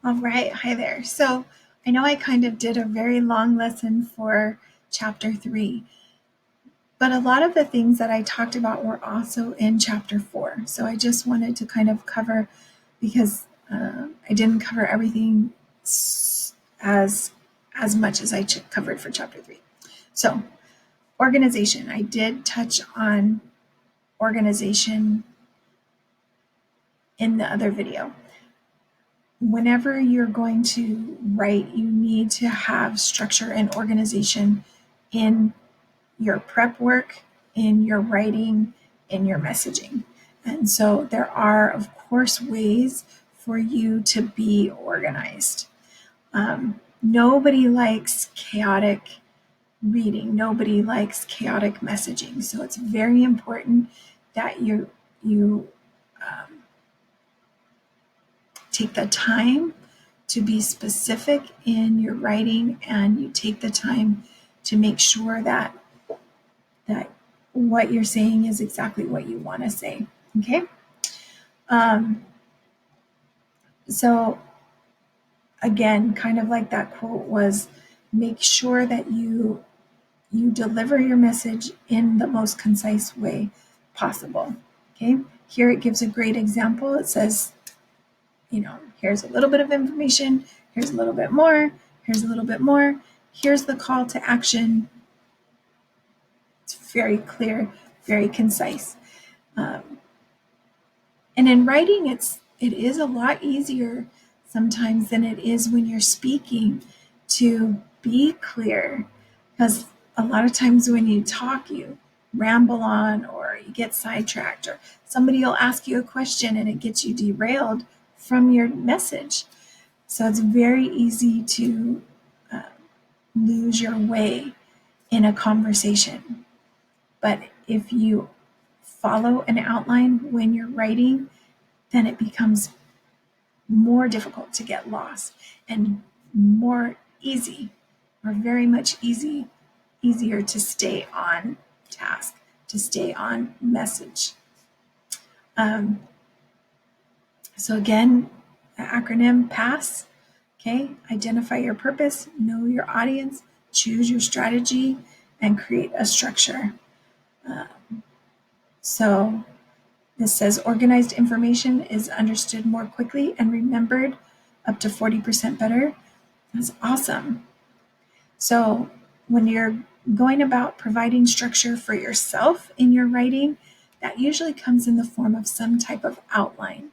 All right, hi there. So I know I kind of did a very long lesson for chapter 3, but a lot of the things that I talked about were also in chapter 4. So I just wanted to kind of cover, because I didn't cover everything as much as I covered for chapter 3. So organization, I did touch on organization in the other video. Whenever you're going to write, you need to have structure and organization in your prep work, in your writing, in your messaging. And so there are, of course, ways for you to be organized. Nobody likes chaotic reading. Nobody likes chaotic messaging. So it's very important that you take the time to be specific in your writing, and you take the time to make sure that what you're saying is exactly what you want to say. Okay. So again, kind of like that quote was, make sure that you deliver your message in the most concise way possible. Okay. Here it gives a great example. It says, here's a little bit of information, here's a little bit more, here's a little bit more, here's the call to action. It's very clear, very concise. And in writing, it is a lot easier sometimes than it is when you're speaking to be clear, because a lot of times when you talk, you ramble on, or you get sidetracked, or somebody will ask you a question and it gets you derailed from your message. So it's very easy to lose your way in a conversation. But if you follow an outline when you're writing, then it becomes more difficult to get lost and more easy, or very much easier to stay on task, to stay on message. So again, the acronym PASS. Okay, identify your purpose, know your audience, choose your strategy, and create a structure. So this says organized information is understood more quickly and remembered up to 40% better. That's awesome. So when you're going about providing structure for yourself in your writing, that usually comes in the form of some type of outline.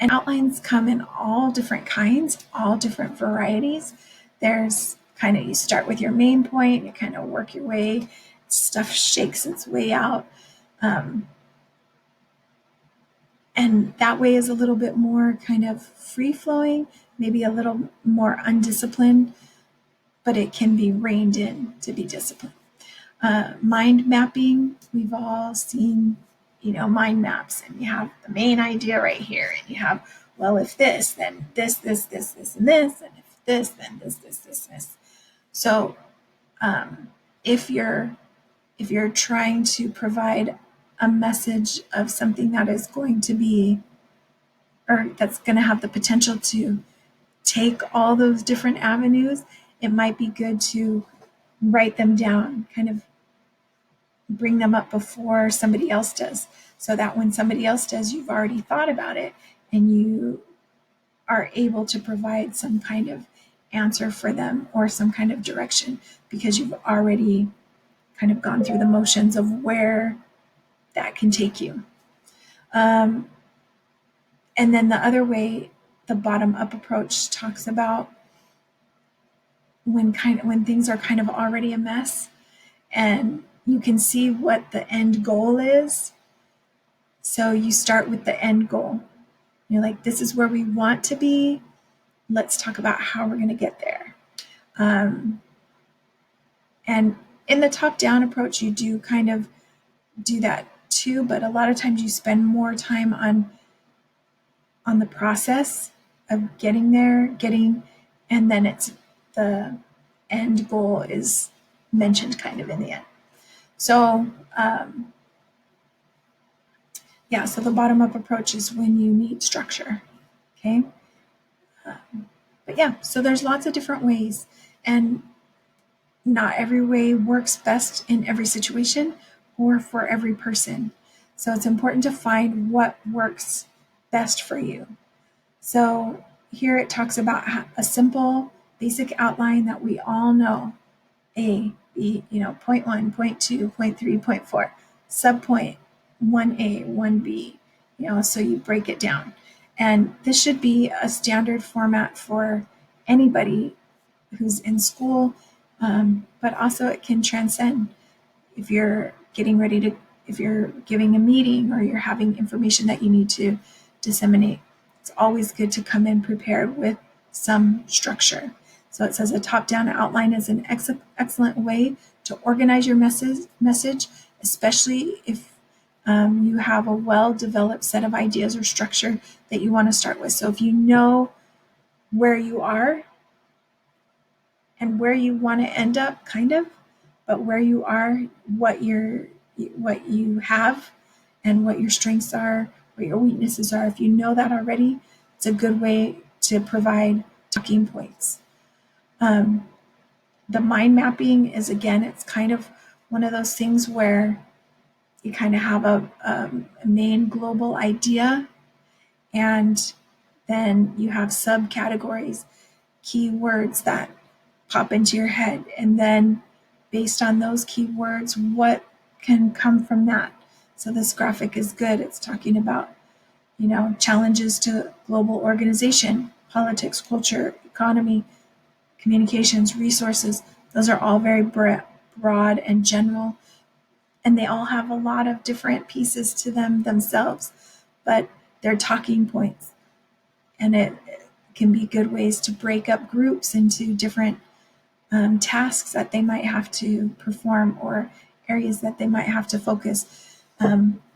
And outlines come in all different kinds, all different varieties. There's kind of, you start with your main point, you kind of work your way, stuff shakes its way out. And that way is a little bit more kind of free flowing, maybe a little more undisciplined, but it can be reined in to be disciplined. Mind mapping, we've all seen, mind maps, and you have the main idea right here, and you have, well, if this, then this, and this, and if this, then this. So if you're trying to provide a message of something that is going to be, or that's going to have the potential to take all those different avenues, it might be good to write them down, kind of bring them up before somebody else does, so that when somebody else does, you've already thought about it and you are able to provide some kind of answer for them, or some kind of direction, because you've already kind of gone through the motions of where that can take you. And then the other way, the bottom up approach talks about when things are kind of already a mess and you can see what the end goal is. So you start with the end goal. You're like, this is where we want to be. Let's talk about how we're going to get there. And in the top-down approach, you do kind of do that too, but a lot of times you spend more time on the process of getting there, and then it's the end goal is mentioned kind of in the end. So so the bottom-up approach is when you need structure. Okay. But yeah, so there's lots of different ways, and not every way works best in every situation or for every person. So it's important to find what works best for you. So here it talks about a simple basic outline that we all know. A, B, point one, point two, point three, point four, subpoint 1A, 1B, so you break it down. And this should be a standard format for anybody who's in school, but also it can transcend if you're if you're giving a meeting or you're having information that you need to disseminate. It's always good to come in prepared with some structure. So it says a top-down outline is an excellent way to organize your message, especially if you have a well-developed set of ideas or structure that you want to start with. So if you know where you are and where you want to end up, kind of, but where you are, what you have, and what your strengths are, what your weaknesses are. If you know that already, it's a good way to provide talking points. The mind mapping is, again, it's kind of one of those things where you kind of have a main global idea, and then you have subcategories, keywords that pop into your head, and then based on those keywords, what can come from that. So this graphic is good. It's talking about, challenges to global organization, politics, culture, economy, communications, resources. Those are all very broad and general, and they all have a lot of different pieces to them themselves, but they're talking points. And it can be good ways to break up groups into different tasks that they might have to perform or areas that they might have to focus,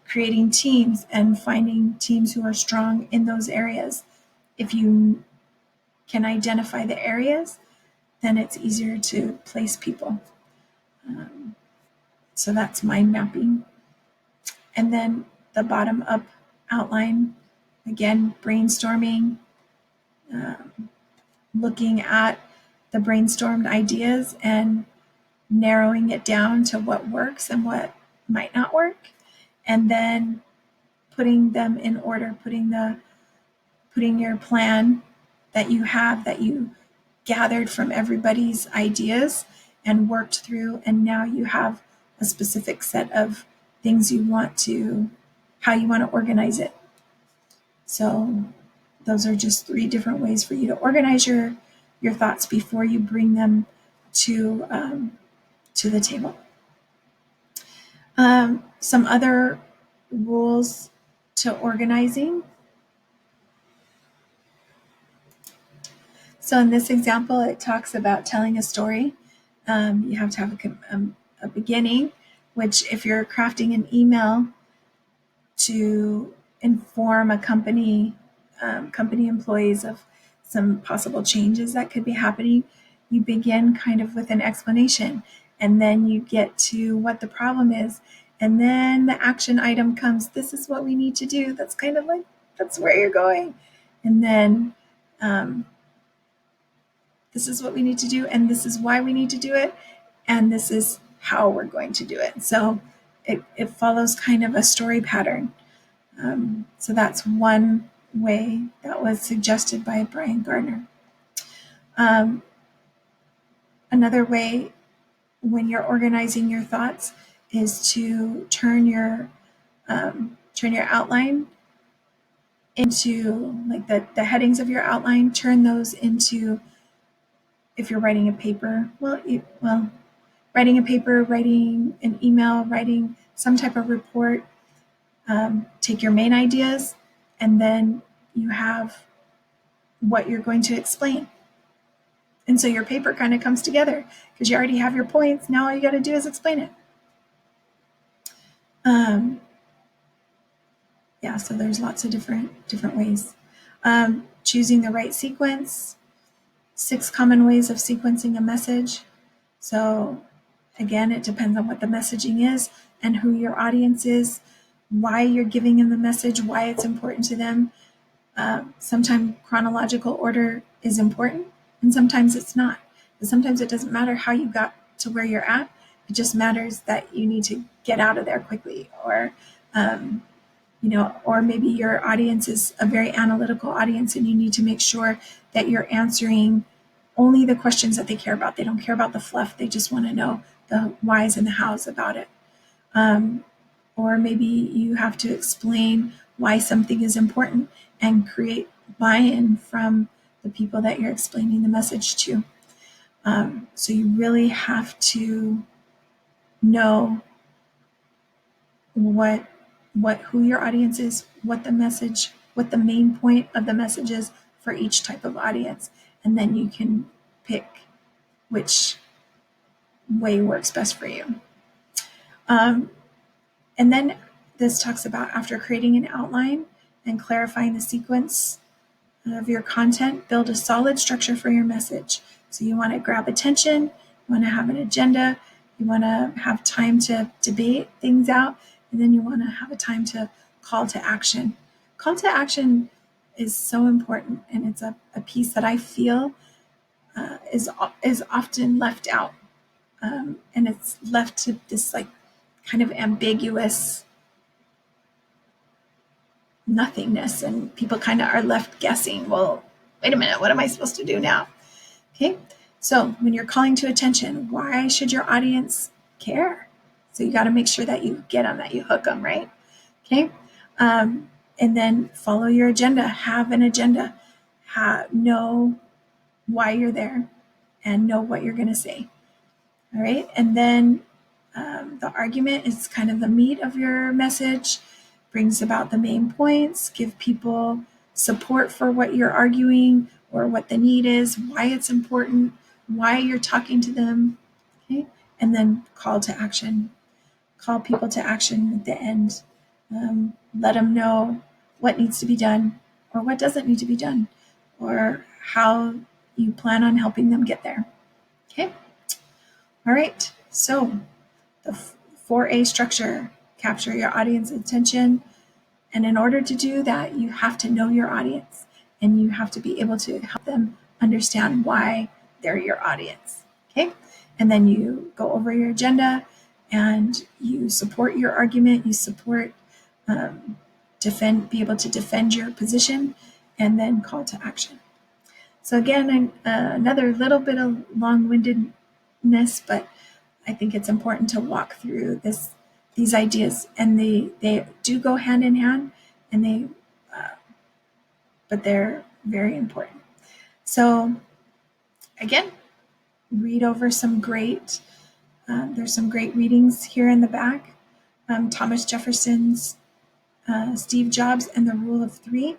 creating teams and finding teams who are strong in those areas. If you can identify the areas, then it's easier to place people. So that's mind mapping. And then the bottom up outline, again, brainstorming, looking at the brainstormed ideas and narrowing it down to what works and what might not work, and then putting them in order, putting your plan that you have, that you gathered from everybody's ideas and worked through, and now you have a specific set of things how you want to organize it. So those are just 3 different ways for you to organize your thoughts before you bring them to the table. Some other rules to organizing. So in this example, it talks about telling a story. You have to have a beginning, which if you're crafting an email to inform a company employees of some possible changes that could be happening, you begin kind of with an explanation, and then you get to what the problem is, and then the action item comes. This is what we need to do. That's kind of like, that's where you're going. And then this is what we need to do, and this is why we need to do it, and this is how we're going to do it. So it follows kind of a story pattern. So that's one way that was suggested by Brian Gardner. Another way when you're organizing your thoughts is to turn your outline into, like, the headings of your outline, turn those into, if you're writing a paper, writing a paper, writing an email, writing some type of report, take your main ideas, and then you have what you're going to explain. And so your paper kind of comes together because you already have your points. Now all you got to do is explain it. So there's lots of different ways. Choosing the right sequence, 6 common ways of sequencing a message. So again, it depends on what the messaging is and who your audience is, why you're giving them the message, why it's important to them. Sometimes chronological order is important, and sometimes it's not. And sometimes it doesn't matter how you got to where you're at. It just matters that you need to get out of there quickly, or or maybe your audience is a very analytical audience, and you need to make sure that you're answering only the questions that they care about. They don't care about the fluff. They just want to know the whys and the hows about it. Or maybe you have to explain why something is important and create buy-in from the people that you're explaining the message to. So you really have to know who your audience is, what the main point of the message is for each type of audience, and then you can pick which way works best for you. And then this talks about, after creating an outline and clarifying the sequence of your content, build a solid structure for your message. So you want to grab attention, you want to have an agenda, you want to have time to debate things out, and then you want to have a time to call to action. Call to action is so important, and it's a piece that I feel is often left out. And it's left to this kind of ambiguous nothingness, and people kind of are left guessing, well, wait a minute, what am I supposed to do now? Okay, so when you're calling to attention, why should your audience care? So you got to make sure that you get them, that you hook them, right? Okay, and then follow your agenda. Have an agenda. Know why you're there, and know what you're going to say. All right, and then the argument is kind of the meat of your message, brings about the main points, give people support for what you're arguing or what the need is, why it's important, why you're talking to them, okay? And then call to action. Call people to action at the end. Let them know what needs to be done or what doesn't need to be done, or how you plan on helping them get there. Okay? All right, so the 4A structure, capture your audience attention. And in order to do that, you have to know your audience, and you have to be able to help them understand why they're your audience. Okay. And then you go over your agenda and you support your argument, you support, be able to defend your position, and then call to action. So again, another little bit of long-windedness, but I think it's important to walk through these ideas, and they do go hand in hand, and but they're very important. So again, read over some great. There's some great readings here in the back. Thomas Jefferson's Steve Jobs and the Rule of Three.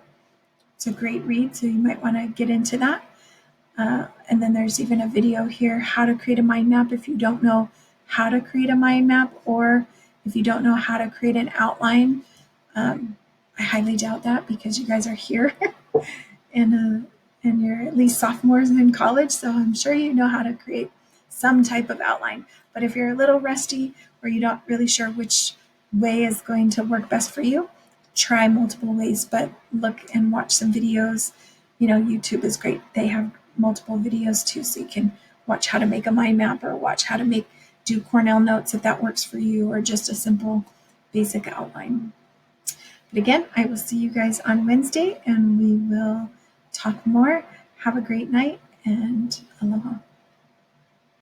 It's a great read, so you might want to get into that. And then there's even a video here, how to create a mind map if you don't know how to create a mind map, or if you don't know how to create an outline. I highly doubt that, because you guys are here and you're at least sophomores in college, so I'm sure you know how to create some type of outline. But if you're a little rusty, or you're not really sure which way is going to work best for you, try multiple ways, but look and watch some videos. YouTube is great. They have multiple videos too, so you can watch how to make a mind map, or watch how to do Cornell notes if that works for you, or just a simple basic outline. But again, I will see you guys on Wednesday, and we will talk more. Have a great night, and aloha.